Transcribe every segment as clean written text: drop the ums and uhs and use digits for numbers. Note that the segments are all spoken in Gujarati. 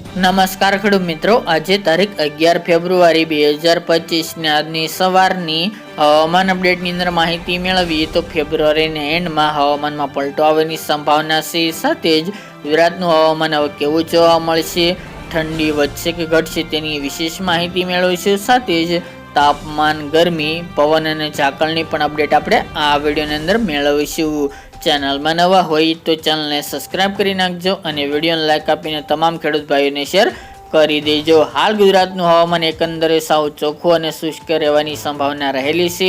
નમસ્કાર ખેડૂત મિત્રો, આજે તારીખ 11 ફેબ્રુઆરી 2025 ને આજની સવારની હવામાન અપડેટની અંદર માહિતી મેળવીએ તો ફેબ્રુઆરીના એન્ડમાં હવામાનમાં પલટો આવવાની સંભાવના છે. સાથે જ ગુજરાતનું હવામાન હવે કેવું જોવા મળશે, ઠંડી વધશે કે ઘટશે તેની વિશેષ માહિતી મેળવીશું. સાથે જ તાપમાન, ગરમી, પવન અને ઝાકળની પણ અપડેટ આપણે આ વિડીયોની અંદર મેળવીશું. ચેનલમાં નવા હોય તો ચેનલને સબસ્ક્રાઇબ કરી નાખજો અને વિડીયોને લાઈક આપીને તમામ ખેડૂત ભાઈઓને શેર કરી દેજો. હાલ ગુજરાતનું હવામાન એકંદરે સાવ ચોખ્ખું અને શુષ્ક રહેવાની સંભાવના રહેલી છે.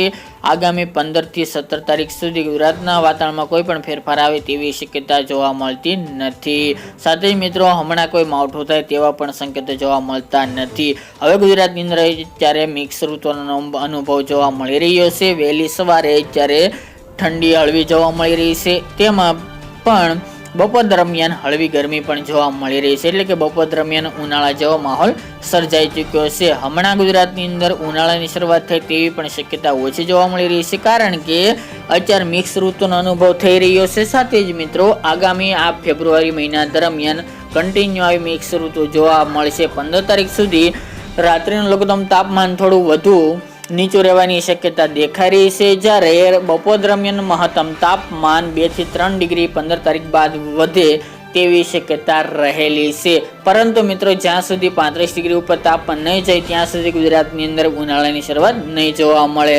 આગામી 15 થી 17 તારીખ સુધી ગુજરાતના વાતાવરણમાં કોઈ પણ ફેરફાર આવે તેવી શક્યતા જોવા મળતી નથી. સાથે જ મિત્રો, હમણાં કોઈ માવઠું થાય તેવા પણ સંકેતો જોવા મળતા નથી. હવે ગુજરાતની અંદર ત્યારે મિક્સ ઋતુનો અનુભવ જોવા મળી રહ્યો છે. વહેલી સવારે જ્યારે ઠંડી હળવી જોવા મળી રહી છે, તેમાં પણ બપોર દરમિયાન હળવી ગરમી પણ જોવા મળી રહી છે. એટલે કે બપોર દરમિયાન ઉનાળા જેવો માહોલ સર્જાઈ ચૂક્યો છે. હમણાં ગુજરાતની અંદર ઉનાળાની શરૂઆત થાય તેવી પણ શક્યતા ઓછી જોવા મળી રહી છે, કારણ કે અત્યારે મિક્સ ઋતુનો અનુભવ થઈ રહ્યો છે. સાથે જ મિત્રો, આગામી આ ફેબ્રુઆરી મહિના દરમિયાન કન્ટિન્યુ આવી મિક્સ ઋતુ જોવા મળશે. 15 તારીખ સુધી રાત્રિનું લઘુત્તમ તાપમાન થોડું વધુ નીચું રહેવાની શક્યતા દેખાઈ રહી છે, જ્યારે બપોર દરમિયાન મહત્તમ તાપમાન 2 થી 3 ડિગ્રી 15 તારીખ બાદ વધે તેવી શક્યતા રહેલી છે. પરંતુ મિત્રો, જ્યાં સુધી 35 ડિગ્રી ઉપર તાપમાન નહીં જાય ત્યાં સુધી ગુજરાતની અંદર ઉનાળાની શરૂઆત નહીં જોવા મળે.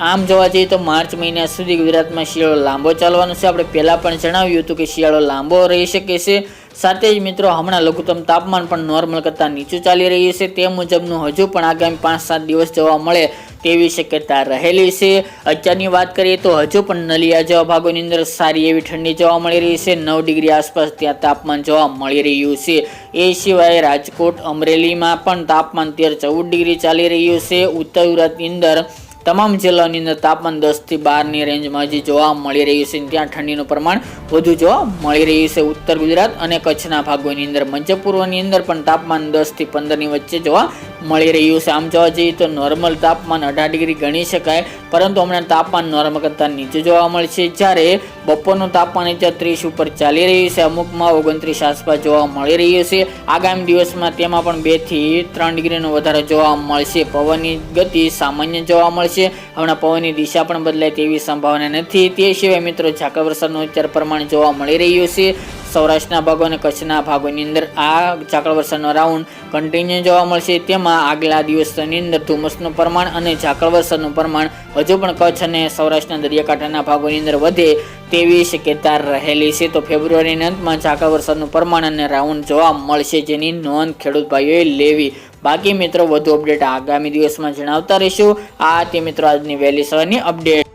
આમ જોવા જઈએ તો માર્ચ મહિના સુધી ગુજરાતમાં શિયાળો લાંબો ચાલવાનો છે. આપણે પહેલા પણ જણાવ્યું હતું કે શિયાળો લાંબો રહી શકે છે. સાથે જ મિત્રો, હમણાં લઘુત્તમ તાપમાન પણ નોર્મલ કરતાં નીચું ચાલી રહ્યું છે. તે મુજબનું હજુ પણ આગામી 5-7 દિવસ જોવા મળે તેવી શક્યતા રહેલી છે. અત્યારની વાત કરીએ તો હજુ પણ નલિયા જેવા ભાગોની અંદર સારી એવી ઠંડી જોવા મળી રહી છે. 9 ડિગ્રી આસપાસ ત્યાં તાપમાન જોવા મળી રહ્યું છે. એ સિવાય રાજકોટ, અમરેલીમાં પણ તાપમાન 13-14 ડિગ્રી ચાલી રહ્યું છે. ઉત્તર ગુજરાતની અંદર તમામ જિલ્લાઓની અંદર તાપમાન 10 થી 12ની રેન્જમાં હજી જોવા મળી રહ્યું છે. ત્યાં ઠંડીનું પ્રમાણ વધુ જોવા મળી રહ્યું છે. ઉત્તર ગુજરાત અને કચ્છના ભાગોની અંદર, મધ્ય પૂર્વની અંદર પણ તાપમાન 10 થી 15ની વચ્ચે જોવા મળી રહ્યું છે. આમ જોવા જઈએ તો નોર્મલ તાપમાન 18 ડિગ્રી ગણી શકાય, પરંતુ હમણાં તાપમાન નોર્મલ કરતાં નીચું જોવા મળશે. જ્યારે બપોરનું તાપમાન 30 ઉપર ચાલી રહ્યું છે, અમુકમાં 29 આસપાસ જોવા મળી રહ્યું છે. આગામી દિવસમાં તેમાં પણ 2 થી 3 ડિગ્રીનો વધારો જોવા મળશે. પવનની ગતિ સામાન્ય જોવા મળશે. હમણાં પવનની દિશા પણ બદલાય તેવી સંભાવના નથી. તે સિવાય મિત્રો, ઝાકળ વરસાદનું અત્યારે પ્રમાણ જોવા મળી રહ્યું છે. સૌરાષ્ટ્રના ભાગો અને કચ્છના ભાગોની અંદર આ ઝાકળ વરસાદનો રાઉન્ડ કન્ટિન્યુ જોવા મળશે. તેમાં આગલા દિવસોની અંદર ધુમ્મસનું પ્રમાણ અને ઝાકળ વરસાદનું પ્રમાણ હજુ પણ કચ્છ અને સૌરાષ્ટ્રના દરિયાકાંઠાના ભાગોની અંદર વધે તેવી શક્યતા રહેલી છે. તો ફેબ્રુઆરીના અંતમાં ઝાકળ વરસાદનું પ્રમાણ અને રાઉન્ડ જોવા મળશે, જેની નોંધ ખેડૂત ભાઈઓએ લેવી. બાકી મિત્રો, વધુ અપડેટ આગામી દિવસમાં જણાવતા રહીશું. આ તે મિત્રો આજની વહેલી સવારની અપડેટ.